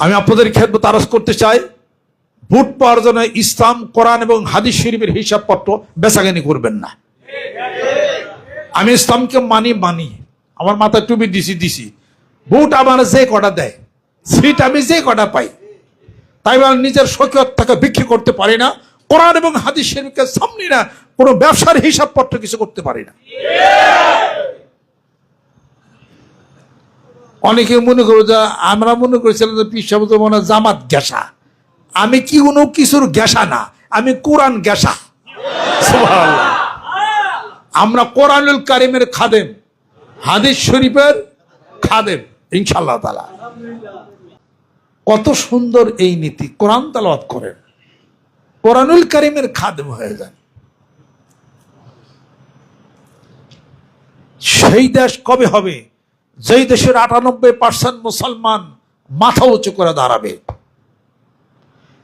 আমি আপনাদের খেদমত আরজ করতে চাই, ভোট পাওয়ার জন্য ইসলাম, কোরআন এবং হাদিস শরীফের হিসাবপত্র বেচাকেনি করবেন না। আমি ইসলামকে মানি, আমার মাথায় টুপি দিছি, ভোট আমার যে কটা দেয়, সিট আমি যে কটা পাই, তাই বলে নিজের শৌকিয়ত থেকে বিক্রি করতে পারি না। কোরআন এবং হাদিস শরীফকে সামনে না কোনো ব্যবসার হিসাবপত্র কিছু করতে পারি না। অনেকে মনে করো যে আমরা মনে করেছিলাম যে পীর সাহেব মনে জামাত গ্যাসা। আমি কি কোনো কিছুর গ্যাসা না, আমি কোরআন গ্যাসা। সুবহানাল্লাহ। আমরা কোরআনুল কারিমের খাদেম, হাদিস শরীফের খাদেম ইনশাআল্লাহ তাআলা। কত সুন্দর এই নীতি! কোরআন তেলাওয়াত করেন, কোরআনুল কারিমের খাদেম হয়ে যান। সেই দেশ কবে হবে যেই দেশের 98% মুসলমান মাথা উঁচু করে দাঁড়াবে,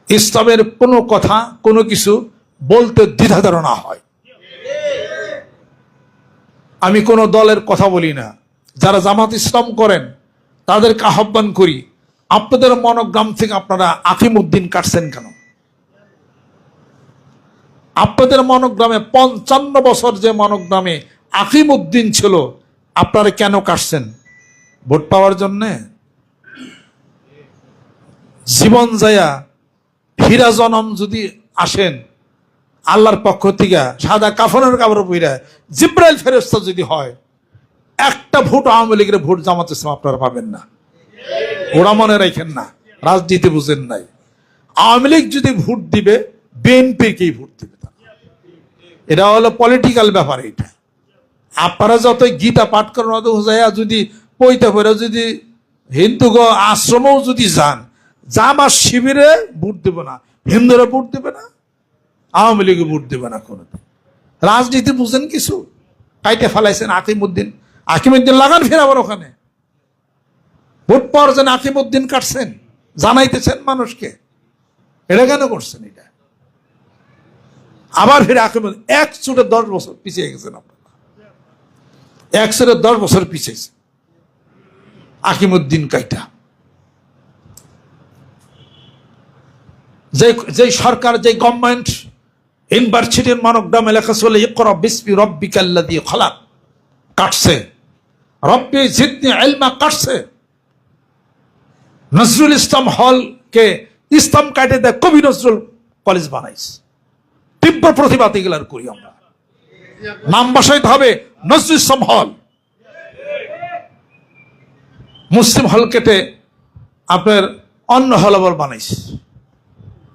ইসলামের কোনো কথা কোনো কিছু বলতে দ্বিধাধারণা হয়। আমি কোনো দলের কথা বলি না, যারা জামাত ইসলাম করেন তাদেরকে আহ্বান করি, আপনাদের মনোগ্রাম থেকে আপনারা আকিমউদ্দিন কাটছেন কেন? আপনাদের মনোগ্রামে 55 বছর যে মনোগ্রামে আকিমউদ্দিন ছিল, আপনারা কেন কাটছেন? ভোট পাওয়ার জন্যে? জীবন যায়া হীরা জনম যদি আসেন আল্লাহর পক্ষ থেকে সাদা কাফনের কাপড় পইরা জিব্রাইল ফেরেশতা যদি হয়, একটা ভোট আওয়ামী লীগের ভোট জামাত ইসলাম আপনারা পাবেন না। ওরা মনে রাখেন না, রাজনীতি বুঝেন নাই। আওয়ামী লীগ যদি ভোট দিবে, বিএনপিকেই ভোট দিবে। এটা হলো পলিটিক্যাল ব্যাপার। এটা আপনারা যতই গীতা পাঠ করেন যদি পইতে পড়ে যদি হিন্দু আশ্রমেও যদি যান, জামাত শিবিরে ভোট দেবে না, হিন্দুরা ভোট দেবে না, আওয়ামী লীগে ভোট দেবে না। কোনো রাজনীতি বুঝেন কিছু? কাইটে ফেলাইছেন আকিমউদ্দিন লাগান ফের আবার ওখানে ভোট পাওয়ার জন্য আকিমউদ্দিন কাটছেন, জানাইতেছেন মানুষকে। এটা কেন করছেন? এটা আবার ফিরে আকিমউদ্দিন 110 বছর পিছিয়ে গেছেন আপনারা। 110 বছর পিছিয়েছে আকিমউদ্দিন কাইটা। যে সরকার, যে গভর্নমেন্ট ইউনিভার্সিটির মনোগ্রামে লেখা ছিল ইকরা বিসমি রাব্বিকাল্লাযী খলাক, কাটছে। রব্বি জিদনি ইলমা কাটছে। নজরুল ইসলাম হলকে ইসলাম কাটে দেয় কবি নজরুল কলেজ বানাইছে। তীব্র প্রতিবাদ এগুলার করি আমরা। নাম বসাইতে হবে নজরুল ইসলাম হল। মুসলিম হল কেটে আপনার অন্য হল আবার বানাইছে।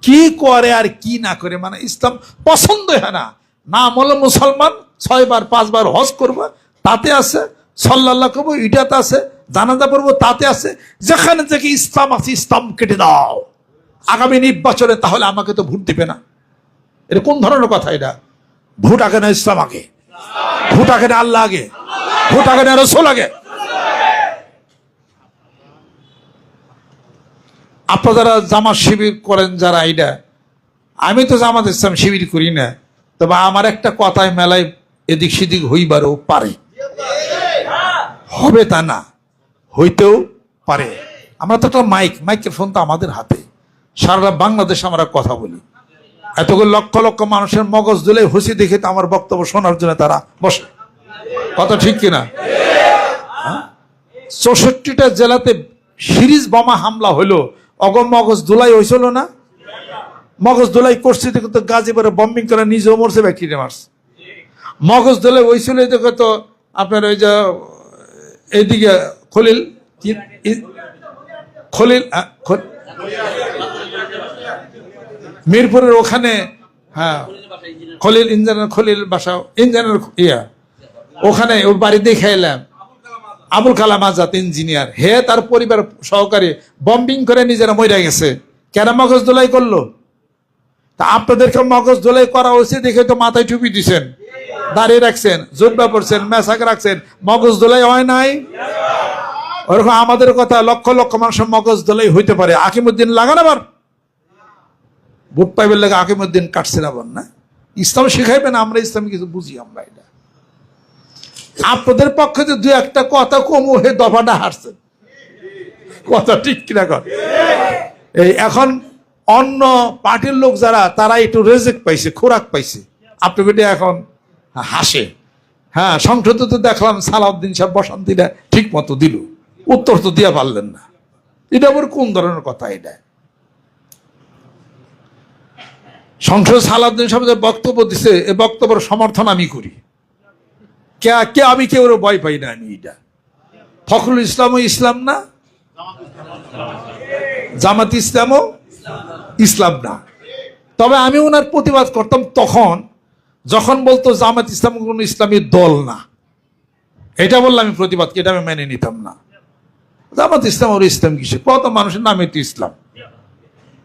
কি করে আর কি না করে, মানে ইসলাম পছন্দ হয় না। নাম হলো মুসলমান, 6 বার 5 বার হজ করবো তাতে আছে, সাল্লাল্লাহ করবো এটাতে আছে, জানাজা পড়বো তাতে আছে। যেখানে থেকে ইসলাম আছে ইসলাম কেটে দাও। আগামী নির্বাচনে তাহলে আমাকে তো ভোট দিবে না। এটা কোন ধরনের কথা? এটা ভোট আগে না ইসলাম আগে, ভোট আগে না আল্লাহ আগে, ভোট আগে না রাসূল আগে। আপনারা জামাত শিবির করেন যারা, এটা আমি তো জামাত ইসলাম শিবির করি না, তবে আমার একটা কথায় মেলায় এদিক সেদিক হইবারও পারে, হবে তা না, হইতেও পারে। আমরা তো একটা মাইকের ফোন তো আমাদের হাতে, সারা বাংলাদেশ আমরা কথা বলি। এতগুলো লক্ষ লক্ষ মানুষের মগজ দিলে হুসি দেখে তো আমার বক্তব্য শোনার জন্য তারা বসে। কথা ঠিক কিনা? 64টা জেলাতে সিরিজ বোমা হামলা হইলো, মগজ ধুলাই হয়েছিল না? মগজ ধুলাই করছে দেখো তো, গাজীপুরে বম্বিং করে নিজেও মরছে, ব্যাকটেরিয়া মারছে। মগজ ধুলাই হয়েছিল দেখো তো আপনার ওই যে এইদিকে খলিল মিরপুরের ওখানে, হ্যাঁ খলিল ইঞ্জিনিয়ার, খলিল বাসা ইঞ্জিনিয়ার, ওখানে ওর বাড়ি দেখে এলাম। আবুল কালাম আজাদ ইঞ্জিনিয়ার, হে তার পরিবার সহকারে বম্বিং করে নিজেরা মরে গেছে। কেন মগজ ধোলাই করলো? তা আপনাদেরকে মগজ ধোলাই করা হয়েছে দেখে তো মাথায় টুপি দিচ্ছেন, দাঁড়িয়ে রাখছেন, জুব্বা পড়ছেন, মেসাক রাখছেন, মগজ ধোলাই হয় নাই? ওরকম আমাদের কথা লক্ষ লক্ষ মানুষের মগজ ধোলাই হইতে পারে। আকিমউদ্দিন লাগান আবার ভোট পাইবের লাগে আকিমউদ্দিন কাটছেন আবার না? ইসলাম শিখাইবেন, আমরা ইসলাম কিছু বুঝি আমরা। এটা আপনাদের পক্ষে যে 2 একটা কথা কম, হে দফাটা হারছে। কথা ঠিক কিনা কর? এই এখন অন্য পার্টির লোক যারা, তারা একটু রেজেক্ট পাইছে, খোরাক পাইছে, আপনাকে এখন হাসে। হ্যাঁ, সংসদে তো দেখলাম সালাউদ্দিন সাহেব বসন্তীরা ঠিক মতো দিল, উত্তর তো দিয়া পারলেন না। এটা আবার কোন ধরনের কথা? এটা সংসদ সালাউদ্দিন সাহেব যে বক্তব্য দিছে, এই বক্তব্যের সমর্থন আমি করি। কে আমি কেউ ভয় পাই না। আমি এটা ফখরুল ইসলামও ইসলাম না, জামাত ইসলামও ইসলাম না। তবে আমি ওনার প্রতিবাদ করতাম তখন যখন বলতো জামাত ইসলাম কোন ইসলামী দল না। এটা বললে আমি প্রতিবাদ, এটা আমি মেনে নিতাম না। জামাত ইসলাম ওর ইসলাম কিসে? কত মানুষের নামে তো ইসলাম।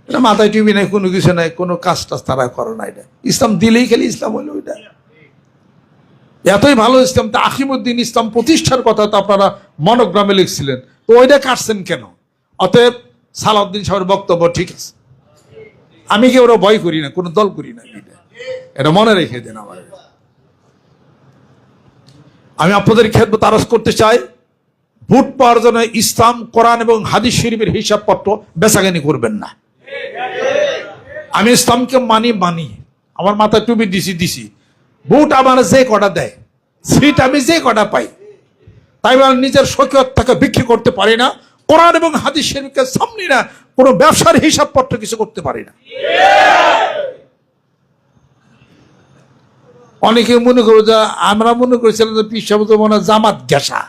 এটা মাথায় টিভি নাই, কোনো কিছু নাই, কোনো কাজ টাজ তারা করে না। এটা ইসলাম দিলেই খালি ইসলাম হলো। ওইটা এতই ভালো ইসলাম, তা আখিমুদ্দিন ইসলাম প্রতিষ্ঠার কথা তো আপনারা মনোগ্রামে লিখছিলেন, তো ওইটা কাটছেন কেন? অতএব সালাউদ্দিন সাহেবের বক্তব্য ঠিক আছে। আমি কি ওরা ভয় করি না, কোনো দল করি না। এটা মনে রেখে দেন। আমি আপনাদের খেদমত আরজ করতে চাই, ভোট পাওয়ার জন্য ইসলাম, কোরআন এবং হাদিস শরীফের হিসাবপত্র বেচাকেনি করবেন না। আমি ইসলামকে মানি, আমার মাথায় টুপি দিছি। ভোট আমার যে কটা দেয়, সিট আমি যে কটা পাই, তাই বলে নিজের সৈকত থেকে বিক্রি করতে পারি না। কোরআন এবং হাদিস শরীফকে সামনে না কোনো ব্যবসার হিসাবপত্র কিছু করতে পারি না। অনেকে মনে করো যে আমরা মনে করেছিলাম যে পীর সাহেব তো মনে হয় জামাত গ্যাসা।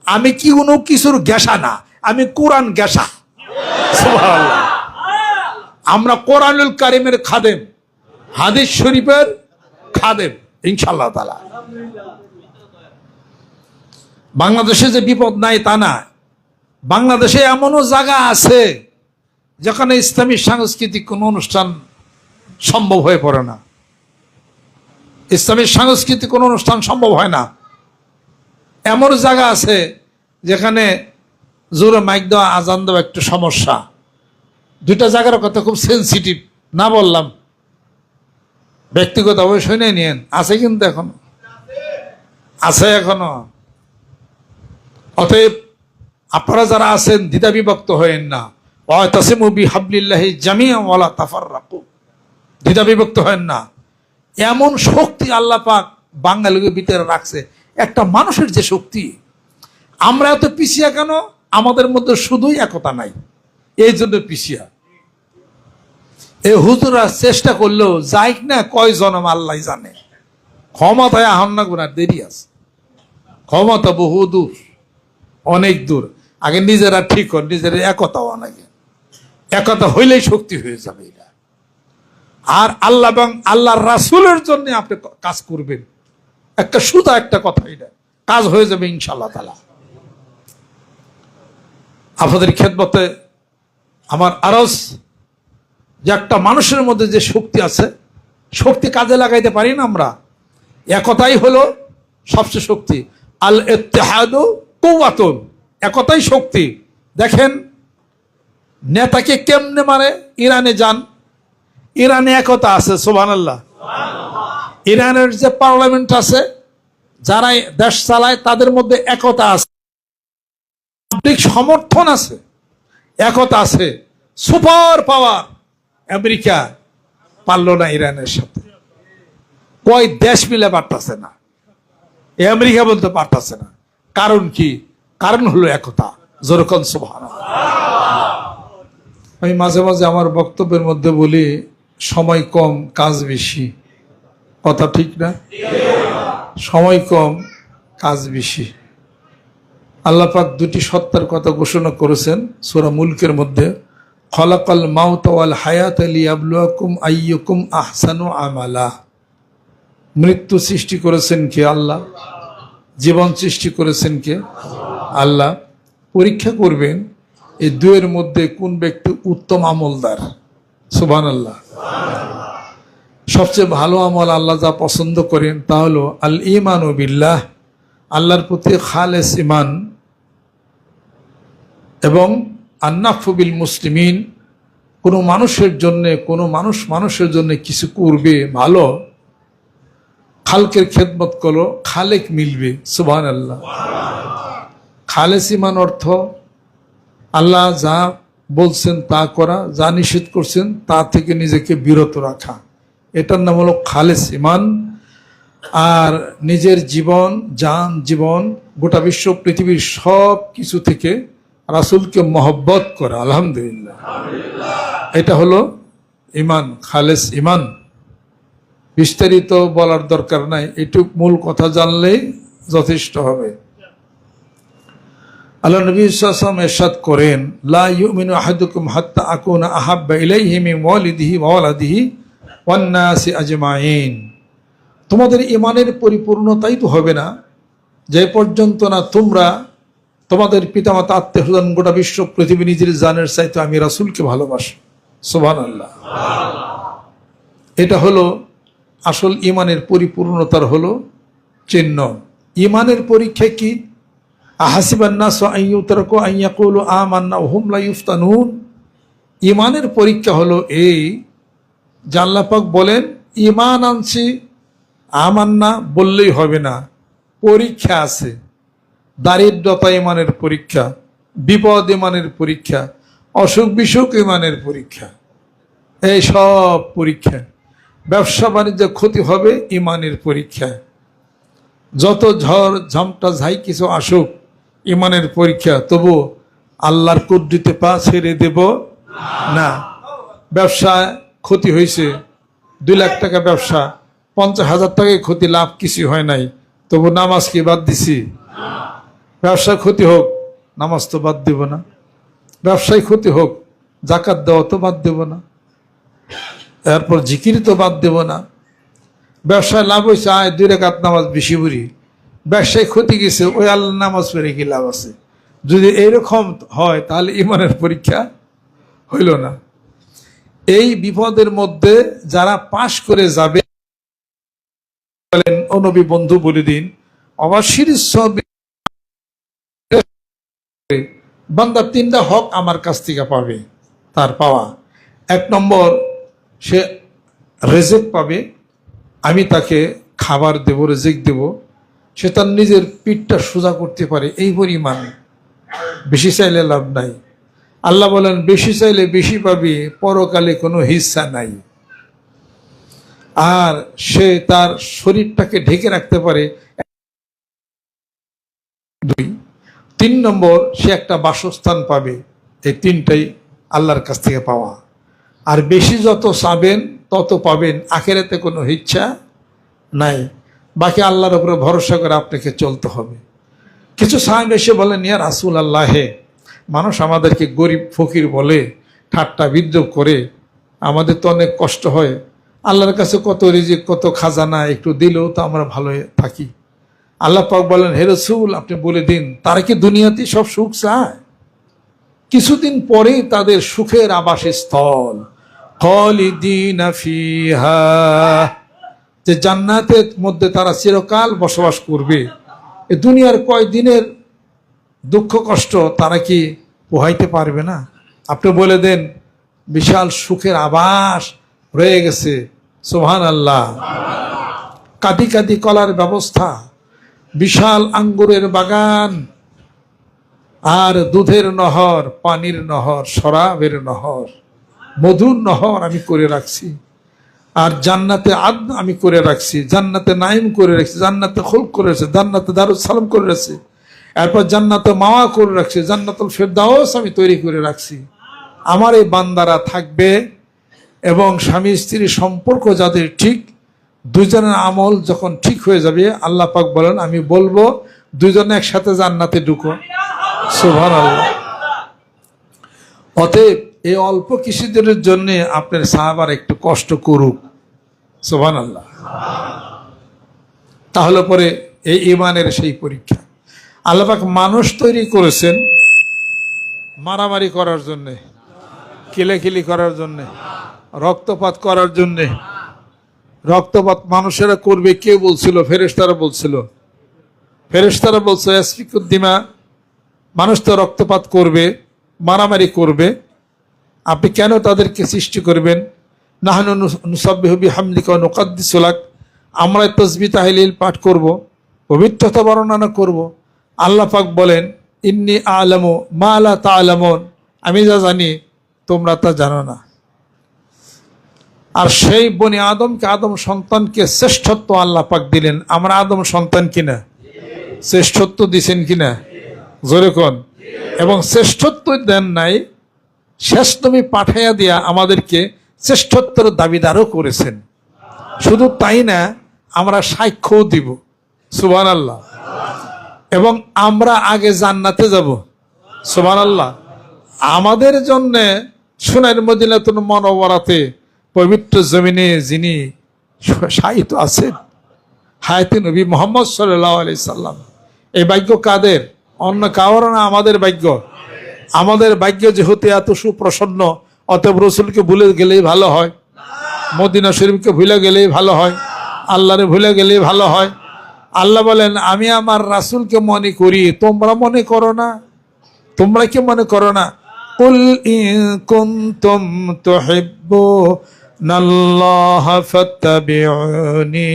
আমি কি কোনো কিছুর গ্যাসা না, আমি কোরআন গ্যাসা। সুবহানাল্লাহ। আমরা কোরআনুল কারিমের খাদেম, হাদিস শরীফের খাদেম ইনশাআল্লাহ তাআলা। বাংলাদেশে যে বিপদ নাই তা না, বাংলাদেশে এমনও জায়গা আছে যেখানে ইসলামী সাংস্কৃতিক কোনো অনুষ্ঠান সম্ভব হয়ে পড়ে না। ইসলামী সাংস্কৃতিক কোনো অনুষ্ঠান সম্ভব হয় না। এমন জায়গা আছে যেখানে জোরে মাইক দেওয়া, আজান দেওয়া একটু সমস্যা। দুইটা জায়গার কথা খুব সেন্সিটিভ, না বললাম ব্যক্তিগত অবশ্যই শুনে নিয়েন। আছে কিন্তু এখনো আছে এখনো। অতএব আপনারা যারা আছেন দ্বিধা বিভক্ত হয়েন না। ওয়াতাসিমু বিহাবলিল্লাহি জামিআন ওয়ালা তাফাররাকু, দ্বিধা বিভক্ত হয়েন না। এমন শক্তি আল্লাহ পাক বাঙালিকে ভিতরে রাখছে, একটা মানুষের যে শক্তি। আমরা এত পিছিয়া কেন? আমাদের মধ্যে শুধুই একতা নাই, এই জন্য পিছিয়া। এই হুজুরা চেষ্টা করলেও যাই না, কয় জনম আল্লাহ জানে। ক্ষমতায় আহন না গুনার দেরি আছে, ক্ষমতা বহু দূর, অনেক দূর। আগে নিজেরা ঠিক হন, নিজের একতা অনেকে, একতা হইলেই শক্তি হয়ে যাবে। এটা আর আল্লাহ এবং আল্লাহর রাসূলের জন্য আপনি কাজ করবেন, একটা সুদা একটা কথা, এটা কাজ হয়ে যাবে ইনশাআল্লাহ তাআলা। আপনাদের খেদমতে আমার আরজ যে একটা মানুষের মধ্যে যে শক্তি আছে, শক্তি কাজে লাগাইতে পারি না আমরা। একতাই হলো সবচেয়ে শক্তি। আল ইত্তিহাদু কুওয়াতুন, একতাই শক্তি। দেখেন নেতাকে কেমনে মারে, ইরানে যান, ইরানে একতা আছে। সুবহানাল্লাহ। ইরানের যে পার্লামেন্ট আছে, যারা দেশ চালায়, তাদের মধ্যে একতা আছে, সমর্থন আছে, একতা আছে। সুপার পাওয়ার আমেরিকা পারলো না ইরানের সাথে, কয় দেশ মিলে পারতেছে না, আমেরিকা বলতে পারতেছে না। কারণ কি? কারণ হলো একতা। যেরকম সুবহানাল্লাহ। আমি মাঝে মাঝে আমার বক্তব্যের মধ্যে বলি, সময় কম কাজ বেশি। কথা ঠিক না? সময় কম কাজ বেশি। আল্লাহ পাক দুটি সত্তার কথা ঘোষণা করেছেন সূরা মুলকের মধ্যে, খলাকাল মাউতা ওয়াল হায়াতা লিয়াবলুয়াকুম আইয়ুকুম আহসানু আমালা। মৃত্যু সৃষ্টি করেছেন কে? আল্লাহ। জীবন সৃষ্টি করেছেন কে? আল্লাহ। পরীক্ষা করবেন এই দুয়ের মধ্যে কোন ব্যক্তি উত্তম আমলদার। সুবহানাল্লাহ। সবচেয়ে ভালো আমল আল্লাহ যা পছন্দ করেন তা হলো আল ঈমানু বিল্লাহ, আল্লাহর প্রতি খালেস ঈমান, এবং আন্নাফু বিল মুসলিমিন, কোনো মানুষের জন্য, কোনো মানুষের জন্য কিছু করবে ভালো, খালকের খেদমত করো, খালেক মিলবে। সুবহানাল্লাহ। খালেস ঈমান অর্থ আল্লাহ যা বলছেন তা করা, যা নিষেধ করছেন তা থেকে নিজেকে বিরত রাখা, এটার নাম হলো খালেস ইমান। আর নিজের জীবন, জীবন, গোটা বিশ্ব পৃথিবীর সব কিছু থেকে রাসূলকে মহব্বত করা। আলহামদুলিল্লাহ, এটা হলো ইমান, খালেস ইমান। বিস্তারিত বলার দরকার নাই, এটুক মূল কথা জানলেই যথেষ্ট হবে। আল্লাহ নবী সাল্লাল্লাহু আলাইহি ওয়াসাল্লাম ইরশাদ করেন, লা ইউমিনু আহাদুকুম হাত্তা আকুনা আহাব্বা ইলাইহি মিন ওয়ালিদিহি ওয়া ওয়ালাদিহি ওয়ান নাসি আজমাইন। তোমাদের ইমানের পরিপূর্ণতাই তো হবে না যে পর্যন্ত না তোমরা তোমাদের পিতামাতা, আত্মীয় স্বজন, গোটা বিশ্ব পৃথিবী নিজের জানের চাইতে আমি রাসূলকে ভালোবাসি। সুবহানাল্লাহ। এটা হলো আসল ইমানের পরিপূর্ণতার হলো চিহ্ন। ইমানের পরীক্ষা কি? আহাসিবান নাসু আন ইউতরাকু আন ইয়াকুলু আমান্না ওয়া হুম লা ইফতানুন। ইমানের পরীক্ষা হলো এই যে আল্লাহ পাক বলেন ইমান আনছি, আমান্না বললেই হবে না, পরীক্ষা আছে। দারিদ্রতা ইমানের পরীক্ষা, বিপদ ইমানের পরীক্ষা, অসুখ বিসুখ ইমানের পরীক্ষা, এই সব পরীক্ষা। ব্যবসা বাণিজ্য ক্ষতি হবে ইমানের পরীক্ষা। যত ঝড় ঝামটা যাই কিছু আসুক ইমানের পরীক্ষা, তবু আল্লাহর কুদরতে পা ছেড়ে দেব না। ব্যবসায় ক্ষতি হয়েছে, 2 লাখ টাকা ব্যবসা, 50,000 টাকায় ক্ষতি, লাভ কিছু হয় নাই, তবু নামাজ কি বাদ দিছি? ব্যবসা ক্ষতি হোক, নামাজ তো বাদ দেব না। ব্যবসায় ক্ষতি হোক, জাকাত দেওয়া তো বাদ দেব না। এরপর জিকির তো বাদ দেব না। ব্যবসায় লাভ হয়েছে, 2 রাকাত নামাজ বেশি পড়ি। ব্যবসায় ক্ষতি গেছে, ওই আল্লাহ নামাজ পড়ে কি লাভ আছে? যদি এইরকম হয় তাহলে ইমানের পরীক্ষা হইল না। এই বিপদের মধ্যে যারা পাশ করে যাবে, বলেন ও নবী বন্ধু বলে দিন, অবশ্যই বান্দা 3টা হক আমার কাছ থেকে পাবে। তার পাওয়া 1 নম্বর, সে রেজেক পাবে, আমি তাকে খাবার দেব, রেজেক দেব, সে তার নিজের পিঠটা সোজা করতে পারে, এই পরিমাণ। বেশি চাইলে লাভ নাই। আল্লাহ বলেন বেশি চাইলে বেশি পাবি, পরকালে কোনো হিস্সা নাই। আর সে তার শরীরটাকে ঢেকে রাখতে পারে। 2, 3 নম্বর, সে একটা বাসস্থান পাবে। এই 3টাই আল্লাহর কাছ থেকে পাওয়া। আর বেশি যত চাবেন তত পাবেন, আখিরাতে কোনো ইচ্ছা নাই। বাকি আল্লাহর উপরে ভরসা করে আপনাকে চলতে হবে। কিছু সাহাবী এসে বলেন, ইয়া রাসূলুল্লাহ, মানুষ আমাদেরকে গরিব ফকির বলে, ঠাট্টা বিদ্রুপ করে, আমাদের তো অনেক কষ্ট হয়। আল্লাহর কাছে কত রিজিক, কত খাজানা, একটু দিলেও তো আমরা ভালো থাকি। আল্লাহ পাক বলেন, হে রাসূল, আপনি বলে দিন, তারা কি দুনিয়াতে সব সুখ চায়? কিছুদিন পরেই তাদের সুখের আবাসস্থল খালিদিনা ফিহা, যে জান্নাতের মধ্যে তারা চিরকাল বসবাস করবে। এ দুনিয়ার কয়দিনের দুঃখ কষ্ট তারা কি পোহাইতে পারবে না? আপনি বলে দেন বিশাল সুখের আবাস রয়ে গেছে। সুবহানাল্লাহ। কাঁদি কাঁদি কলার ব্যবস্থা, বিশাল আঙ্গুরের বাগান, আর দুধের নহর, পানির নহর, শরাবের নহর, মধুর নহর আমি করে রাখছি। আর জান্নাতে আদন আমি করে রাখছি, জান্নাতে নাইম করে রাখছি, জান্নাতে খুলক করে রাখছি, জান্নাতে দারুস সালাম করে রাখছি, এরপর জান্নাতে মাওয়া করে রাখছি, জান্নাতুল ফেরদাউস আমি তৈরি করে রাখছি। আমার এই বান্দারা থাকবে, এবং স্বামী স্ত্রীর সম্পর্ক যাদের ঠিক, দুজনের আমল যখন ঠিক হয়ে যাবে, আল্লাহ পাক বলেন আমি বলবো দুজনে একসাথে জান্নাতে ঢুকো। সুবহানাল্লাহ। অতএব এই অল্প কিছুদিনের জন্য আপনার সাহাবার একটু কষ্ট করুক। সুবহানাল্লাহ। তাহলে পরে এই ইমানের সেই পরীক্ষা। আল্লাহ পাক মানুষ তৈরি করেছেন মারামারি করার জন্যে, কিলেখিলি করার জন্যে, রক্তপাত করার জন্যে। রক্তপাত মানুষেরা করবে, কে বলছিল? ফেরেশতারা বলছিল। ফেরেশতারা বলছে ইয়াসফিকুদ্দিমা, মানুষ তো রক্তপাত করবে, মারামারি করবে, আপনি কেন তাদেরকে সৃষ্টি করবেন? নাহনু নুসাব্বিহু বিহামদিকা ওয়া নুকাদ্দিসু লাক, আমরা তাসবিহ তাহলিল পাঠ করব, পবিত্রতা বর্ণনা করব। আল্লাহ পাক বলেন ইন্নী আ'লামু মা লা তা'লামুন, আমি যা জানি তোমরা তা জানো না। আর সেই বনি আদমকে, আদম সন্তানকে শ্রেষ্ঠত্ব আল্লাহ পাক দিলেন। আমরা আদম সন্তান কিনা? শ্রেষ্ঠত্ব দিছেন কিনা? জোরে কোন। এবং শ্রেষ্ঠত্ব দেন নাই, শেষ নবী পাঠাইয়া দিয়া আমাদেরকে শ্রেষ্ঠত্বের দাবিদারও করেছেন। শুধু তাই না, আমরা সাক্ষ্যও দিব। সুবহানাল্লাহ। এবং আমরা আগে জান্নাতে যাব। সুবহানাল্লাহ। আমাদের জন্য সোনার মদিনাতুল মুনাওয়ারাতে পবিত্র জমিনে যিনি শায়িত আছেন, হায়াতে নবী মুহাম্মদ সাল্লাল্লাহু আলাইহি সাল্লাম, এই ভাগ্য কাদের? অন্য কারো না, আমাদের ভাগ্য। আমাদের ভাগ্য যেহেতু এত সুপ্রসন্ন, অতএব রসুলকে ভুলে গেলেই ভালো হয়, মদিনা শরীফকে ভুলে গেলেই ভালো হয়, আল্লাহরে ভুলে গেলেই ভালো হয়। আল্লাহ বলেন, আমি আমার রাসূলকে মনে করি, তোমরা মনে করো না। তোমরা কি মনে করো না? কুল ইন কুনতুম তুহিব্বুনাল্লাহ ফাত্তাবিউনি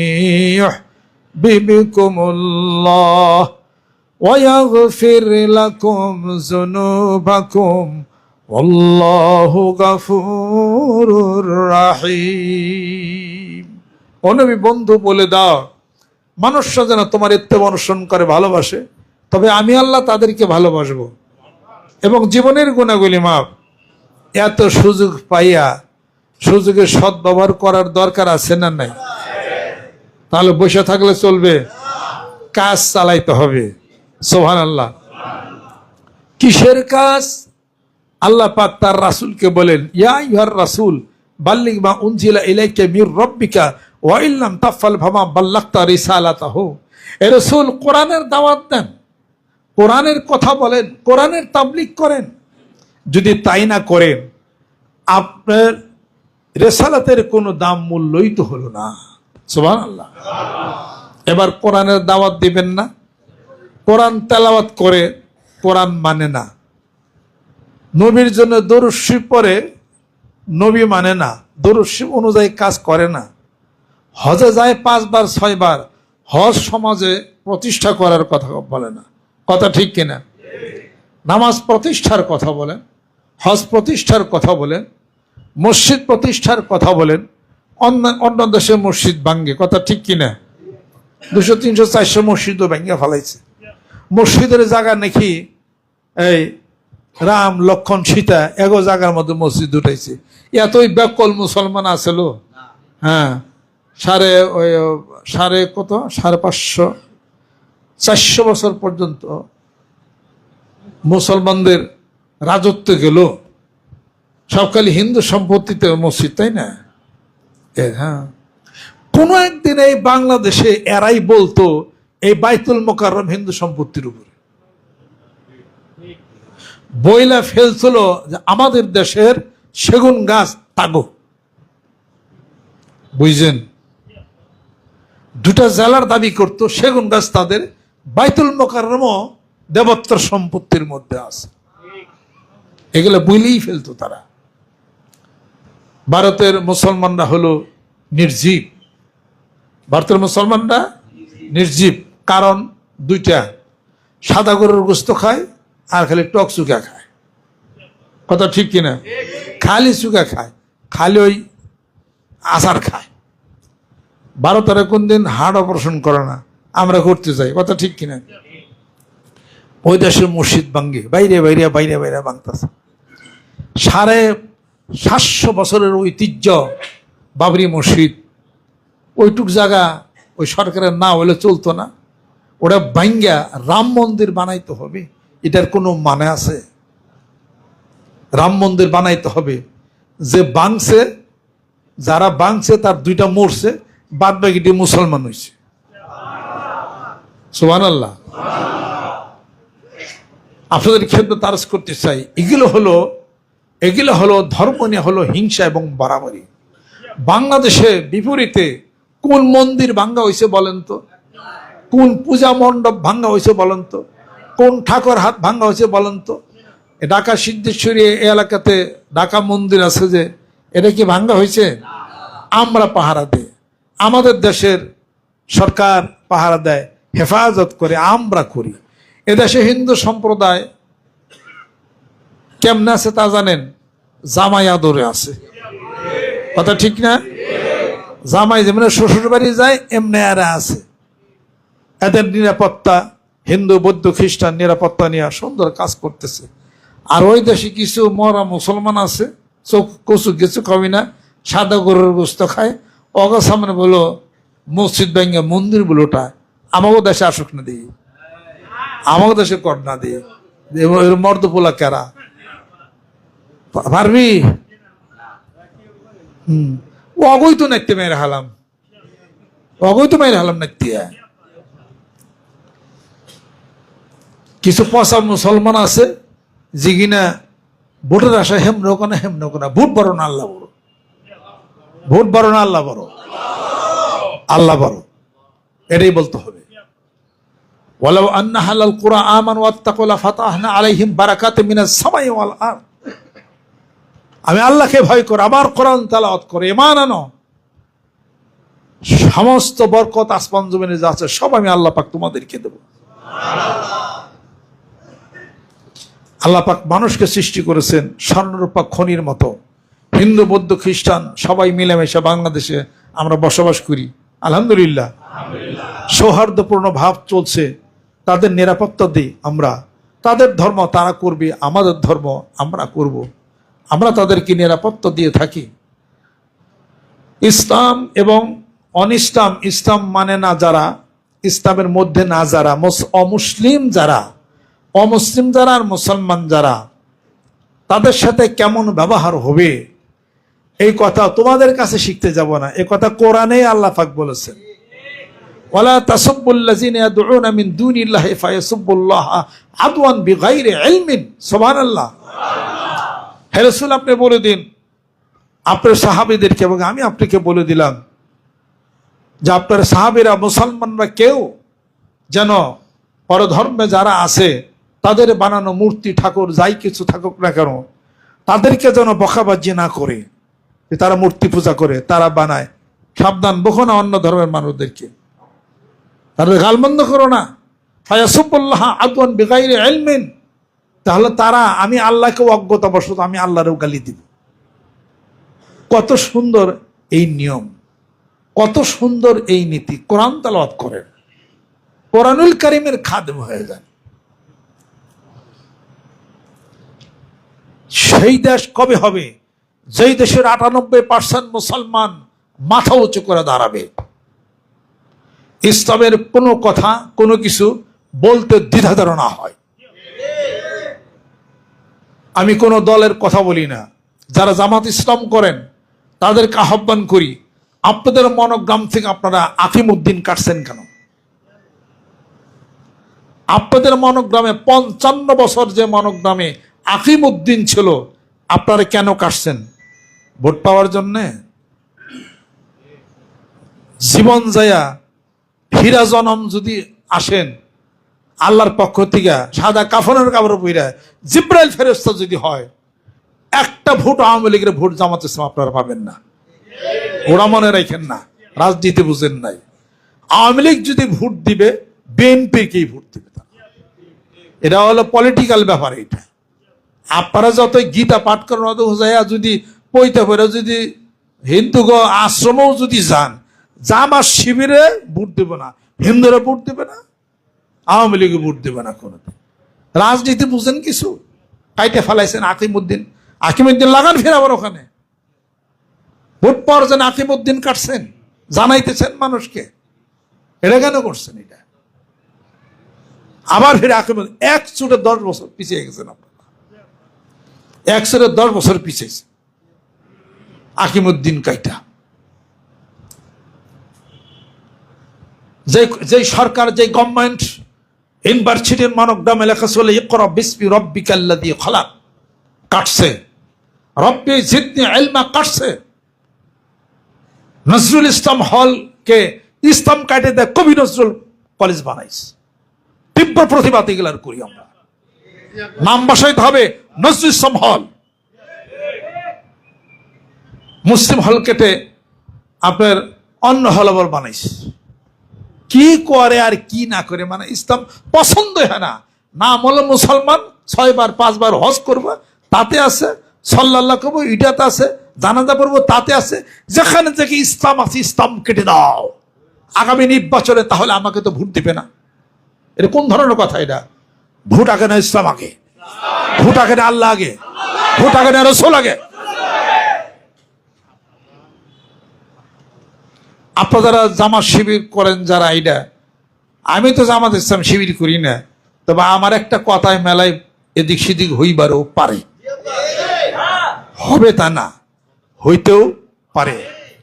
ইউহিব্বুকুমুল্লাহ ওয়া ইয়াগফির লাকুম যুনুবাকুম ওয়াল্লাহু গফুরুর রাহিম। ও নবী, বন্ধু বলে দাও, মানুষরা যেন তোমার ইত্তেবা অনুসরণ করে, ভালোবাসে, তবে আমি আল্লাহ তাদেরকে ভালোবাসবো এবং জীবনের গুণাগুলি মাপ। এত সুযোগ পাইয়া সুযোগের সদ্ব্যবহার করার দরকার আছে না নাই? তাহলে বসে থাকলে চলবে, কাজ চালাইতে হবে। সুবহানাল্লাহ। কিসের কাজ? আল্লাহ পাক তার রাসূলকে বলেন, ইয়া আইয়ুহার রাসূল বাল্লিগ মা উনজিলা ইলাইকা মির রাব্বিকা ওয়া ইল্লাম তাফআল ফামা বাল্লাগতা রিসালাতাহু। এ রাসূল, কোরআনের দাওয়াত দেন, কোরআনের কথা বলেন, কোরআনের তাবলীগ করেন। যদি তাই না করেন, আপনার রিসালাতের কোনো দাম মূল্যই তো হলো না। সুবহানাল্লাহ। এবার কোরআনের দাওয়াত দিবেন না, কোরআন তেলাওয়াত করে, কোরআন মানে না, নবীর জন্য দরুদ শরীফ পড়ে, নবী মানে না, দরুদ শরীফ অনুযায়ী কাজ করে না, হজে যায় 5 বার 6 বার, হজ সমাজে প্রতিষ্ঠা করার কথা বলে না। কথা ঠিক কিনা? নামাজ প্রতিষ্ঠার কথা বলেন, হজ প্রতিষ্ঠার কথা বলেন, মসজিদ প্রতিষ্ঠার কথা বলেন। অন্য দেশে মসজিদ ভাঙ্গে, কথা ঠিক কিনা? 200, 300, 400 মসজিদও ভেঙে ফেলাইছে। মসজিদের জায়গা নাকি এই রাম, লক্ষণ, সীতা এগো জায়গার মধ্যে মসজিদ উঠাইছে। এতই ব্যাকল মুসলমান আছিল। হ্যাঁ, সাড়ে 500, 400 বছর পর্যন্ত মুসলমানদের রাজত্ব গেল, সব খালি হিন্দু সম্পত্তিতে মসজিদ, তাই না? হ্যাঁ, কোন একদিন এই বাংলাদেশে এরাই বলতো এই বাইতুল মোকাররম হিন্দু সম্পত্তির উপরে বইলা ফেলছিল যে আমাদের দেশের সেগুন গাছ তাগো। বুঝছেন? 2টা জেলার দাবি করত সেগুন গাছ তাদের, বাইতুল মোকাররম দেবত্বর সম্পত্তির মধ্যে আছে। এগুলো বইলেই ফেলতো তারা। ভারতের মুসলমানরা হলো নির্জীব, ভারতের মুসলমানরা নির্জীব। কারণ 2টা, সাদা গরুর গোস্ত খায় আর খালি টক চুকা খায়। কথা ঠিক কিনা? খালি চুকা খায়, খালি ওই আচার খায়। ভারতের কোন দিন হার্ট অপারেশন করে না, আমরা করতে যাই। কথা ঠিক কিনা? ওই দেশের মসজিদ ভাঙ্গে, বাইরে বাইরে বাইরে বাইরে ভাঙতেছে। 750 বছরের ঐতিহ্য বাবরি মসজিদ, ওইটুক জায়গা ওই সরকারের না হলে চলতো না। ওটা ভাঙ্গা রাম মন্দির বানাইতে হবে, এটার কোনো মানে আছে? রাম মন্দির বানাইতে হবে। যে বাংছে, যারা বাংছে তার 2টা মরছে, বাদ বাকিটি মুসলমান হয়েছে। সুবহানাল্লাহ। আপনাদের ক্ষেত্রে তারস করতে চাই, এগুলো হলো ধর্ম নিয়ে হলো হিংসা এবং বাড়াবাড়ি। বাংলাদেশে বিপরীতে কোন মন্দির ভাঙ্গা হয়েছে বলেন তো? কোন পূজা মণ্ডপ ভাঙ্গা হয়েছে বলেন তো? কোন ঠাকুর হাত ভাঙ্গা হয়েছে বলেন তো? ঢাকা সিদ্ধেশ্বরী এলাকাতে ঢাকা মন্দির আছে যে, এটা কি ভাঙ্গা হয়েছে? আমরা পাহারা দেয়, আমাদের দেশের সরকার পাহারা দেয়, হেফাজত করে, আমরা করি। এদেশে হিন্দু সম্প্রদায় কেমনে আছে তা জানেন? জামাই আদরে আছে। কথা ঠিক না? জামাই যেমন শ্বশুর বাড়ি যায় এমনি এরা আছে। এদের নিরাপত্তা, হিন্দু বৌদ্ধ খ্রিস্টান নিরাপত্তা নিয়ে সুন্দর কাজ করতেছে। আর ওই দেশে কিছু মরা মুসলমান আছে, চোখ কচু কিছু খাবি না, সাদা গরুর গোস্ত খায়। অগা সামনে বলো মসজিদ ভেঙে মন্দির বলো ওটা আমাকে দেশে আসুক না দিয়ে, আমাকে দেশে কর না দিয়ে মর্দপোলা কেরা পারবি? অগই তো নাইতে মেরে হালাম, অগই তো মেরে হালাম নাইতে। কিছু পচা মুসলমান আছে যে কিনা ভোটের আশা হেমনৌকা না ভোট বড় না আল্লাহ বড়, ভোট বড় না আল্লাহ বড়, আল্লাহ বড়, এটাই বলতে হবে। ওয়ালাউ আন্না হালাল কুরআন আমানু ওয়াত্তাকু লাফাতাহনা আলাইহিম বারাকাতিম মিনাস সামাই ওয়াল আরদ। আমি আল্লাহকে ভয় করো, আমার কোরআন তেলাওয়াত করো, ঈমান আনো, সমস্ত বরকত আসমান জমিনে যা আছে সব আমি আল্লাহ পাক তোমাদেরকে দেব। আল্লাহ পাক মানুষকে সৃষ্টি করেছেন স্বর্ণরূপা খনির মতো। হিন্দু বৌদ্ধ খ্রিস্টান সবাই মিলেমিশে বাংলাদেশে আমরা বসবাস করি, আলহামদুলিল্লাহ। সৌহার্দ্যপূর্ণ ভাব চলছে, তাদের নিরাপত্তা দিই আমরা। তাদের ধর্ম তারা করবে, আমাদের ধর্ম আমরা করব, আমরা তাদেরকে নিরাপত্তা দিয়ে থাকি। ইসলাম এবং অনিসলাম, ইসলাম মানে না যারা, ইসলামের মধ্যে না যারা, অমুসলিম যারা, অমুসলিম যারা আর মুসলমান যারা, তাদের সাথে কেমন ব্যবহার হবে এই কথা তোমাদের কাছে শিখতে যাব না, এই কথা কোরআনেই আল্লাহ পাক বলেছেন। ওয়ালা তাসাব্বুল্লাযিনা ইয়াদউনা মিন দুনিল্লাহি ফায়াসুব্বুল্লাহা আদওয়ান বিগাইরি ইলমিন। সুবহানাল্লাহ। হে রাসূল, আপনি বলে দিন আপনার সাহাবীদেরকে, এবং আমি আপনাকে বলে দিলাম যে আপনার সাহাবীরা মুসলমানরা কেউ যেন পরধর্মে যারা আছে তাদের বানানো মূর্তি ঠাকুর যাই কিছু থাকুক না কেন তাদেরকে যেন বকাবাজি না করে, যে তারা মূর্তি পূজা করে, তারা বানায়। সাবধান, বকো না অন্য ধর্মের মানুষদেরকে, তাদের গালমন্দ করো না। ফায়াসুবুল্লাহ আদওয়ান বিগাইরি ইলমিন, তাহলে তারা, আমি আল্লাহকে অজ্ঞতাবশত আমি আল্লাহরেও গালি দিব। কত সুন্দর এই নিয়ম, কত সুন্দর এই নীতি। কোরআন তেলাওয়াত করেন, কোরআনুল কারীমের খাদেম হয়ে যান। সেই দেশ কবে হবে যেই দেশের 98% মুসলমান মাথা উঁচু করে দাঁড়াবে, ইসলামের কোনো কথা কোনো কিছু বলতে দ্বিধাদ্বন্দ্ব না হয়। আমি কোনো দলের কথা বলি না, যারা জামাত ইসলাম করেন তাদেরকে আহ্বান করি, আপনাদের মনোগ্রাম থেকে আপনারা আকিমউদ্দিন কাটছেন কেন? আপনাদের মনোগ্রামে 55 বছর যে মনোগ্রামে আকিমউদ্দিন ছিল, আপনারা কেন কাটছেন? ভোট পাওয়ার জন্যে? জীবন যায়া হীরা জনম যদি আসেন আল্লাহর পক্ষ থেকে সাদা কাফনের কাপড় পইরা জিব্রাইল ফেরেশতা যদি হয়, একটা ভোট আওয়ামী লীগের ভোট জামাত ইসলাম আপনারা পাবেন না। ওরা মনে রাখেন না, রাজনীতি বুঝেন নাই। আওয়ামী লীগ যদি ভোট দিবে বিএনপিকেই ভোট দিবে, এটা হলো পলিটিক্যাল ব্যাপার। এটা আপনারা যতই গীতা পাঠ করেন অত যদি পইতে পড়ে যদি হিন্দু আশ্রমেও যদি যান, জামাত শিবিরে ভোট দেবে না, হিন্দুরা ভোট দেবে না, আওয়ামী লীগে ভোট দেবে না। কোনো রাজনীতি বুঝেন কিছু? কাইটে ফেলাইছেন আকিমউদ্দিন, আকিমউদ্দিন লাগান ফের আবার ওখানে ভোট পাওয়ার জন্য আকিমউদ্দিন কাটছেন, জানাইতেছেন মানুষকে। এটা কেন করছেন? এটা আবার ফিরে আকিমউদ্দিন 110 বছর পিছিয়ে গেছেন আপনারা, 110 বছর পিছিয়েছে আকিমউদ্দিন কাইটা। যে সরকার, যে গভর্নমেন্ট ইউনিভার্সিটির মনোগ্রামে লেখা ছিল ইকরা বিসমি রাব্বিকাল্লাযী খলাক, কাটছে। রব্বি জিদনি ইলমা কাটছে। নজরুল ইসলাম হলকে ইসলাম কাটে দেয় কবি নজরুল কলেজ বানাইছে। তীব্র প্রতিবাদ এগুলার করি আমরা। নাম বসাইতে হবে নজরুল ইসলাম হল। মুসলিম হল কেটে আপনার অন্য হল আবার বানাইছে। কি করে আর কি না করে, মানে ইসলাম পছন্দ হয় না। নাম হলো মুসলমান, 6 বার 5 বার হজ করবা, তাতে আছে, সাল্লাল্লাহু করবো এটাতে আছে, জানাজা পড়বো তাতে আছে। যেখানে থেকে ইসলাম আছে ইসলাম কেটে দাও। আগামী নির্বাচনে তাহলে আমাকে তো ভোট দিবে না। এটা কোন ধরনের কথা? এটা ভোট আগে না ইসলাম আগে? ভোট আগে না আল্লাহ আগে? ভোট আগে না রাসূল আগে? আপনারা যারা জামাত শিবির করেন যারা, এটা আমি তো জামাত ইসলাম শিবির করি না, তবে আমার একটা কথায় মেলায় এদিক সেদিক হইবারও পারে, হবে তা না, হইতেও পারে।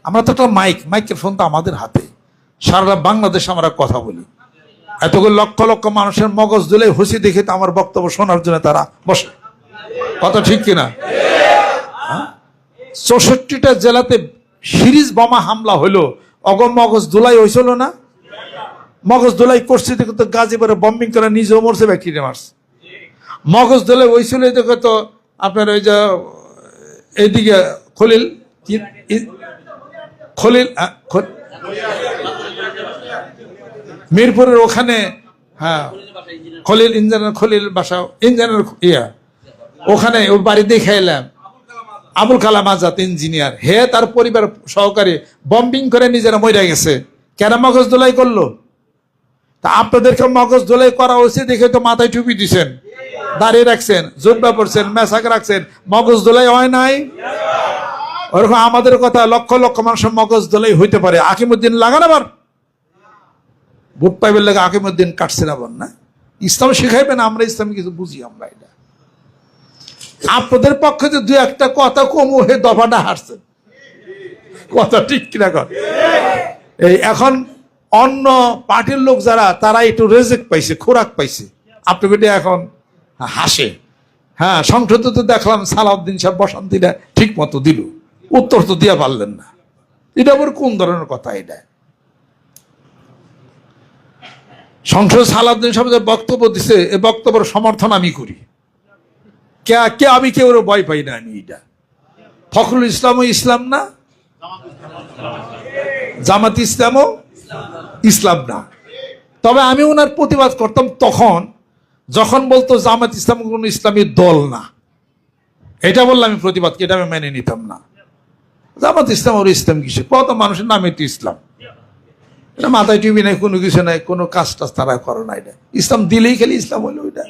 আমরা তো একটা মাইকের ফোন তো আমাদের হাতে, সারা বাংলাদেশে আমরা কথা বলি। এতগুলো লক্ষ লক্ষ মানুষের মগজ দুলে হুসি দেখে তো আমার বক্তব্য শোনার জন্য তারা বসে। কথা ঠিক কিনা? 64টা জেলাতে সিরিজ বোমা হামলা হইলো, অগম মগজ দুলাই হয়েছিল না? মগজ দুলাই করছে দেখে তো গাজীপুরে বম্বিং করে নিজেও মরছে, ব্যাকটেরিয়া মারছে। মগজ দুলাই হয়েছিল দেখে তো আপনার ওই যে এইদিকে খলিল মিরপুরের ওখানে, হ্যাঁ খলিল ইঞ্জিনিয়ার, খলিল বাসা ইঞ্জিনিয়ার, ওখানে ওর বাড়ি দেখে এলাম। আবুল কালাম আজাদ ইঞ্জিনিয়ার, হে তার পরিবার সহকারে বম্বিং করে নিজেরা মরে গেছে। কেন মগজ দোলাই করলো? তা আপনাদেরকে মগজ দোলাই করা হয়েছে দেখে তো মাথায় টুপি দিচ্ছেন, দাঁড়িয়ে রাখছেন, জুব্বা পড়ছেন, মেসাক রাখছেন, মগজ দোলাই হয় নাই? ওরকম আমাদের কথা লক্ষ লক্ষ মানুষের মগজ দোলাই হইতে পারে। আকিমুদ্দিন লাগান আবার ভোট পাইবের লাগে আকিমুদ্দিন কাটছে না, না ইসলাম শিখাইবেন, আমরা ইসলাম কিছু বুঝি। আমরা এটা আপনাদের পক্ষে যে দু একটা কথা কম হয়ে দফাটা হারছে, কথা ঠিক কিনা কর? এই এখন অন্য পার্টির লোক যারা, তারা একটু রেজেক্ট পাইছে, খোরাক পাইছে, আপনাকে এখন হাসে। হ্যাঁ, সংসদে তো দেখলাম সালাউদ্দিন সাহেব বসন্তীটা ঠিক মতো দিল, উত্তর তো দিয়া পারলেন না। এটা আবার কোন ধরনের কথা? এটা সংসদ সালাউদ্দিন সাহেব যে বক্তব্য দিছে, এই বক্তব্যের সমর্থন আমি করি। কে আমি কেউ ভয় পাই না। আমি এটা ফখরুল ইসলামও ইসলাম না, জামাত ইসলামও ইসলাম না। তবে আমি ওনার প্রতিবাদ করতাম তখন যখন বলতো জামাত ইসলাম কোন ইসলামী দল না। এটা বললে আমি প্রতিবাদ, এটা আমি মেনে নিতাম না। জামাত ইসলাম ওর ইসলাম কিসে? কত মানুষের নামে তো ইসলাম, এটা মাথায় টিভি নাই, কোনো কিছু নাই, কোনো কাজ টাজ তারা করে না। এটা ইসলাম দিলেই খালি ইসলাম হইলো। ওইটা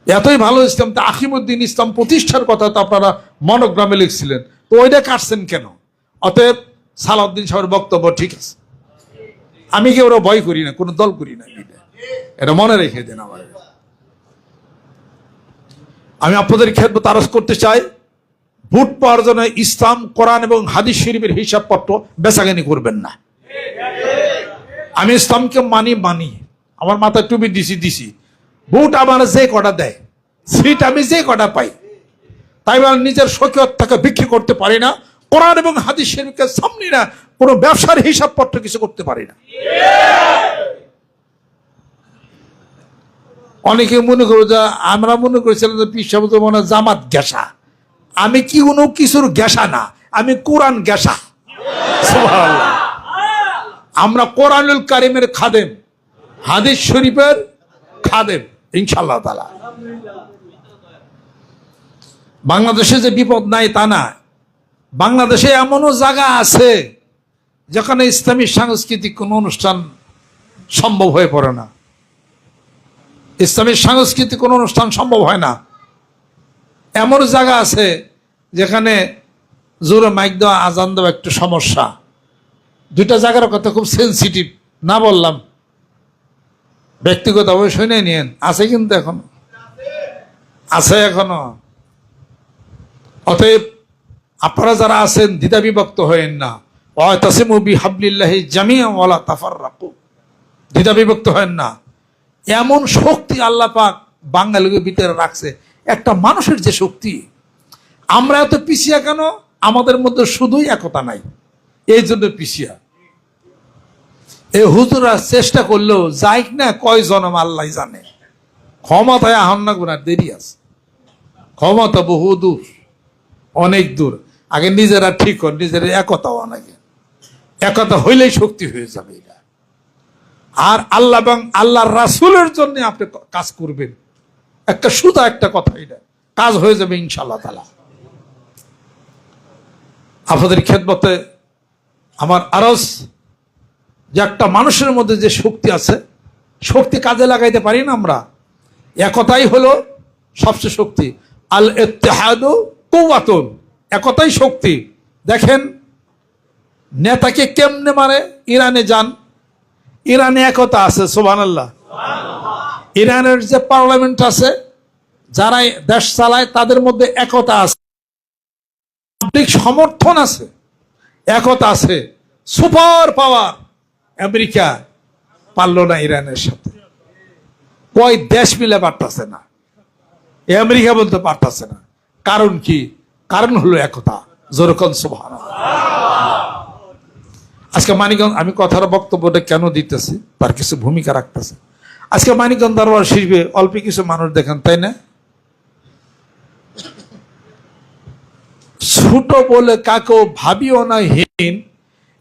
এতই ভালো ইসলাম, তা আকিমুদ্দিন ইসলাম প্রতিষ্ঠার কথা তো আপনারা মনোগ্রামে লিখছিলেন, তো ওইটা কাটছেন কেন? অতএব সালাউদ্দিন সাহেবের বক্তব্য ঠিক আছে। আমি কি ওরা ভয় করি না, কোনো দল করি না, এটা মনে রেখে দেন। আমার আমি আপনাদের খেদমত আরজ করতে চাই, ভোট পাওয়ার জন্য ইসলাম, কোরআন এবং হাদিস শরীফের হিসাবপত্র বেচাকেনি করবেন না। আমি ইসলামকে মানি, আমার মাথায় টুপি দিছি, ভোট আমার যে কটা দেয়, সিট আমি যে কটা পাই, তাই বলে নিজের সকিয়ত থেকে বিক্রি করতে পারি না। কোরআন এবং হাদিস শরীফকে সামনে না কোনো ব্যবসার হিসাবপত্র কিছু করতে পারি না। অনেকে মনে করো যে আমরা মনে করেছিলাম যে পিসাব মনে জামাত গ্যাসা। আমি কি কোনো কিছুর গ্যাসা না, আমি কোরআন গ্যাসা। আমরা কোরআনুল কারিমের খাদেম, হাদিস শরীফের খাদেম ইনশাআল্লাহ তাআলা। বাংলাদেশে যে বিপদ নাই তা না, বাংলাদেশে এমনও জায়গা আছে যেখানে ইসলামী সাংস্কৃতিক কোনো অনুষ্ঠান সম্ভব হয়ে পড়ে না। ইসলামী সাংস্কৃতিক কোনো অনুষ্ঠান সম্ভব হয় না। এমন জায়গা আছে যেখানে জোরে মাইক দেওয়া, আজান দেওয়া একটু সমস্যা। দুইটা জায়গার কথা খুব সেন্সিটিভ, না বললাম ব্যক্তিগত অবশ্যই নিয়ে নিয়েন, আছে কিন্তু এখনো আছে এখনো। অতএব আপনারা যারা আছেন দ্বিধা বিভক্ত হয়েন না। ওয়াতাসিমু বিহাবলিল্লাহি জামিআন ওয়ালা তাফাররাকু, দ্বিধা বিভক্ত হয়েন না। এমন শক্তি আল্লাহ পাক বাঙালির ভিতরে রাখছে, একটা মানুষের যে শক্তি। আমরা এত পিছিয়া কেন? আমাদের মধ্যে শুধুই একতা নাই, এই জন্য পিছিয়া। এই হুজুরা চেষ্টা করলেও যাই না, কয় জনম আল্লাহ জানে। ক্ষমতায় আহন না গুনার দেরি আছে, ক্ষমতা বহু দূর, অনেক দূর। আগে নিজেরা ঠিক হন, নিজেরা একতা হন আগে। একতা হইলেই শক্তি হয়ে যাবে এটা। আর আল্লাহ এবং আল্লাহর রাসূলের জন্য আপনি কাজ করবেন। একটা সুদা একটা কথা, এটা কাজ হয়ে যাবে ইনশাআল্লাহ তাআলা। আপনাদের খেদমতে আমার আরজ যে একটা মানুষের মধ্যে যে শক্তি আছে, শক্তি কাজে লাগাইতে পারি না আমরা, একতাই হলো সবচেয়ে শক্তি। আল ইত্তিহাদু কুওয়াতুন, একতাই শক্তি। দেখেন নেতাকে কেমনে মারে, ইরানে যান, ইরানে একতা আছে, সুবহানাল্লাহ। ইরানের যে পার্লামেন্ট আছে, যারা দেশ চালায় তাদের মধ্যে একতা আছে, সমর্থন আছে, একতা আছে। সুপার পাওয়ার আমেরিকা পারল না ইরানের সাথে, কয় দেশ মিলে পারতেছে না, আমেরিকা বলতে পারতেছে না। কারণ কি? কারণ হলো একতা। যেরকম সুবহানাল্লাহ। আজকে মানিকগঞ্জ, আমি কথার বক্তব্যটা কেন দিতেছি তার কিছু ভূমিকা রাখতেছে। আজকে মানিকগঞ্জ দরবার শরীফে অল্প কিছু মানুষ দেখেন, তাই না? ছোট বলে কাকেও ভাবিও না হীন,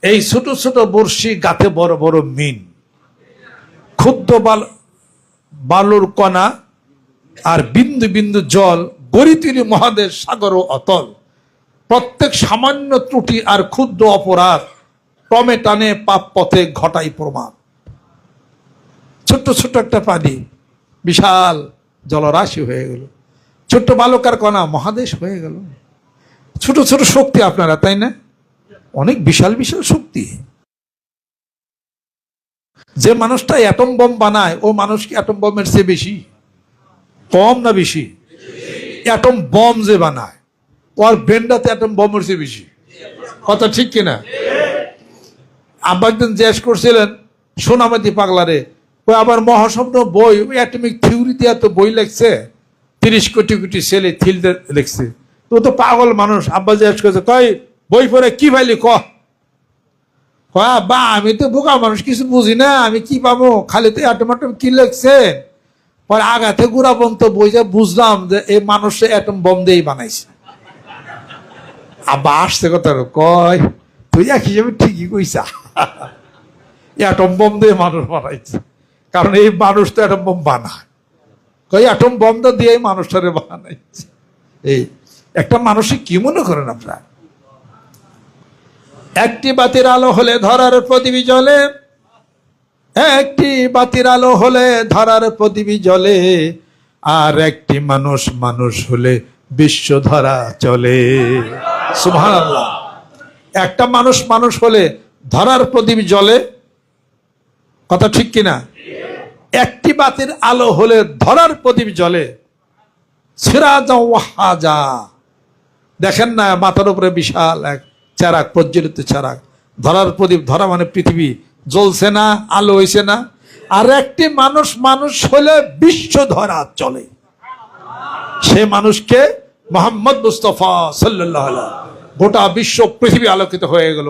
এই ছোট ছোট বর্ষি গাতে বড় বড় মিন। ক্ষুদ্র বালুর কণা আর বিন্দু বিন্দু জল গড়ি তুলি মহাদেশ সাগর ও অতল। প্রত্যেক সামান্য ত্রুটি আর ক্ষুদ্র অপরাধ টমেটানে পাপ পথে ঘটাই প্রমাণ। ছোট্ট ছোট্ট একটা পানি বিশাল জলরাশি হয়ে গেল, ছোট্ট বালুকার কণা মহাদেশ হয়ে গেল। ছোট ছোট শক্তি আপনারা, তাই না? অনেক বিশাল বিশাল শক্তি। যে মানুষটা অ্যাটম বম বানায়, ও মানুষ কি অ্যাটম বমের চেয়ে বেশি, কম না বেশি? অ্যাটম বম যে বানায়, ওর ব্রেনটাতে অ্যাটম বমের চেয়ে বেশি। কথা ঠিক কিনা? আব্বা একদিন জিজ্ঞেস করছিলেন সোনামতি পাগলারে, ওই আবার মহাস্বপ্ন বই, ওই অ্যাটমিক থিওরিতে এত বই লেখছে, 30 কোটি কোটি ছেলে থিলতে লেখছে, তো তো পাগল মানুষ। আব্বা জিজ্ঞেস করছে, কয় বই পড়ে কি পাইলি ক? বা আমি তো বোকা মানুষ, কিছু বুঝি না, আমি কি পাবো, খালি তো অ্যাটম অ্যাটম কি লেখছে। পরে আগাতে গুড়া বন্ত বই যা বুঝলাম যে এই মানুষে অ্যাটম বম দিয়েই বানাইছে। আব্বা আসছে কথা, কয় তুই এক হিসেবে ঠিকই কইছা, অ্যাটম বম দিয়ে মানুষ বানাইছে, কারণ এই মানুষ তো অ্যাটম বম বানায়। কই অ্যাটম বমটা দিয়ে মানুষটারে বানাইছে। এই একটা মানুষে কি মনে করেন আপনারা? একটি বাতির আলো হলে ধরার প্রদীপ জ্বলে, একটি বাতির আলো হলে ধরার প্রদীপ জ্বলে, আর একটি মানুষ মানুষ হলে বিশ্ব ধরা চলে। সুবহানাল্লাহ। একটা মানুষ মানুষ হলে ধরার প্রদীপ জ্বলে, কথা ঠিক কিনা? একটি বাতির আলো হলে ধরার প্রদীপ জ্বলে। সিরাজা ওয়াহাজা, দেখেন না মাথার উপরে বিশাল এক চারাক, প্রজ্বলিত চারাক, ধরার প্রদীপ। ধরা মানে পৃথিবী জ্বলছে না, আলো হইছে না। আর একটি মানুষ মানুষ হলে বিশ্ব ধরা চলে। সে মানুষকে মুহাম্মদ মুস্তাফা সাল্লাল্লাহু আলাইহি ওয়াসাল্লাম। গোটা বিশ্ব পৃথিবী আলোকিত হয়ে গেল,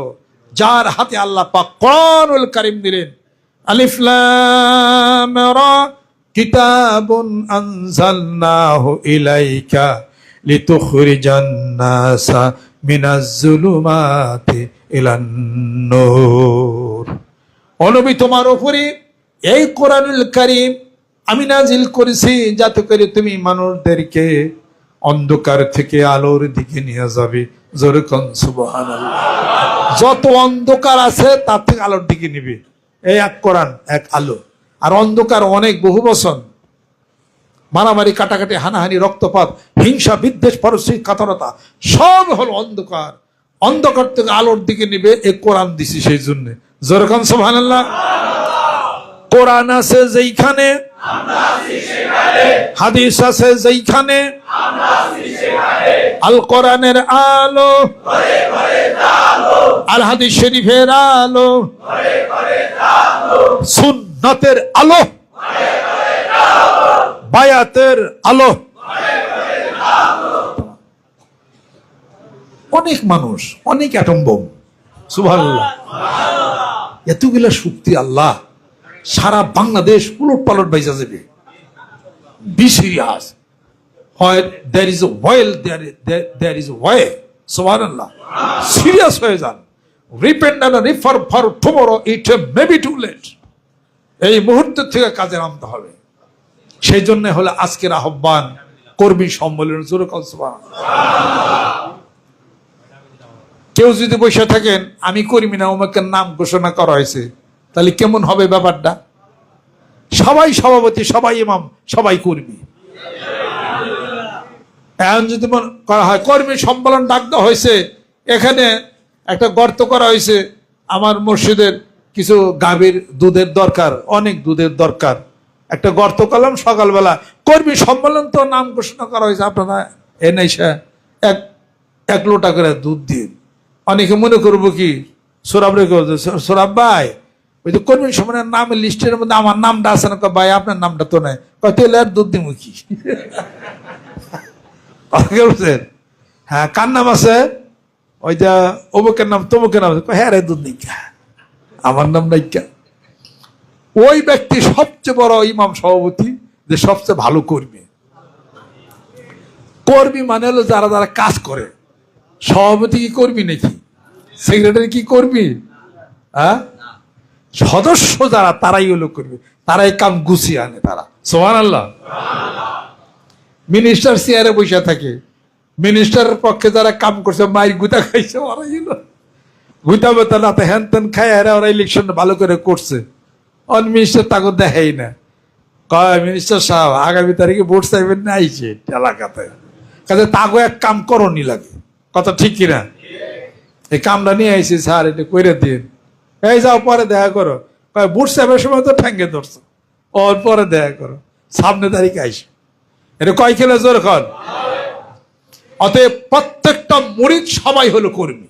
যার হাতে আল্লাহ পাক কোরআনুল কারীম দিলেন। আলিফ লাম রা কিতাবুন আনজালনাহু ইলাইকা লিতুখরিজান নাসা মিনাজ যুলুমাতি ইলান নূর। ও নবী, তোমার উপরে এই কোরআনুল কারীম আমি নাজিল করেছি যাতে করে তুমি মানুষদেরকে অন্ধকার থেকে আলোর দিকে নিয়ে যাবে। জোরে কোন সুবহানাল্লাহ। যত অন্ধকার আছে তার থেকে আলোর দিকে নিবে, এই এক কোরআন, এক আলো। আর অন্ধকার অনেক, বহু বছর মারামারি, কাটাকাটি, হানাহানি, রক্তপাত, হিংসা, বিদ্বেষ, পরশ্রী, কাতরতা সব হলো অন্ধকার। অন্ধকার থেকে আলোর দিকে নিবে, এই কোরআন দিছি সেই জন্য। জোরে কোন সুবহানাল্লাহ। কোরআন আছে যেইখানে, হাদিস আছে যেইখানে, আল কোরআনের আলো, আল হাদিস শরীফের আলো, সুন্নাতের আলো, বায়াতের আলো। অনেক মানুষ, অনেক অ্যাটম বোম। সুবহানাল্লাহ। এতগুলা শক্তি আল্লাহ, সারা বাংলাদেশ উলট পালট বাইজা যাবে। Be serious. হয় there is a while, there is a way. সুবহানাল্লাহ। সিরিয়াস হয়ে যান। Repent and reform for tomorrow, it may be too late. এই মুহূর্ত থেকে কাজে নামতে হবে। সেই জন্য হলো আজকের আহ্বান, কর্মী সম্মেলন, জোরে কন সুবহানাল্লাহ। কেউ যদি বসে থাকেন আমি কর্মী না, ওমাকে নাম ঘোষণা করা হয়েছে, তাহলে কেমন হবে ব্যাপারটা? সবাই সভাপতি, সবাই ইমাম, সবাই কর্মী। এখন যদি করা হয় কর্মী সম্মেলন ডাক দেওয়া হয়েছে, এখানে একটা গর্ত করা হয়েছে, আমার মসজিদের কিছু গাভীর দুধের দরকার, অনেক দুধের দরকার, একটা গর্ত করলাম সকালবেলা, কর্মী সম্মেলন তো নাম ঘোষণা করা হয়েছে, আপনারা এনে এক লোটা করে দুধ দিন। অনেকে মনে করবো কি সোরাব রেখে, সোরাব ভাই ওই যে কর্মী সম্মেলনের নাম লিস্টের মধ্যে আমার নামটা আছে না, ভাই আপনার নামটা তো নাই, তাহলে আর দুধ দিব কি? বুঝছেন? হ্যাঁ, কার নাম আছে? ওই যে অমুকের নাম, তমুকের নাম, হ্যাঁ রে দুধ নেই, আমার নাম নাই। ওই ব্যক্তি সবচেয়ে বড় ইমাম সভাপতি, যে সবচেয়ে ভালো কর্মী। কর্মী মানে হলো যারা যারা কাজ করে। সভাপতি কি কর্মী নাকি? সেক্রেটারি কি কর্মী? হ্যাঁ, সদস্য যারা তারাই হলো কর্মী, তারাই কাম গুছিয়ে আনে তারা। সুবহানাল্লাহ। মিনিস্টার চেয়ারে বসে থাকে, মিনিস্টারের পক্ষে যারা কাম করছে মায়ের গুতা খাইছে, ওরাই হলো গুতা বেতা না হ্যান তেন খায়, ওরা ইলেকশন ভালো করে করছে। অন মিনিস্টার তাকে দেখাই না, কয় মিনিস্টার সাহেব আগামী তারিখে ভোট চাইবেন না, আইছে এলাকাতে, কাজে তাকে এক কাম করণই লাগে। কথা ঠিক কিনা? এই কামটা নিয়ে আইছি স্যার, এটা করে দিন, এই যাও পরে দেখা করো। কয় ভোট চাইবার সময় তো ঠ্যাঙ্গে ধরছো, ওর পরে দেখা করো, সামনে তারিখে আইসো। এটা কয় খেলে জোর খন। অতএব প্রত্যেকটা মুরিদ সবাই হলো কর্মী।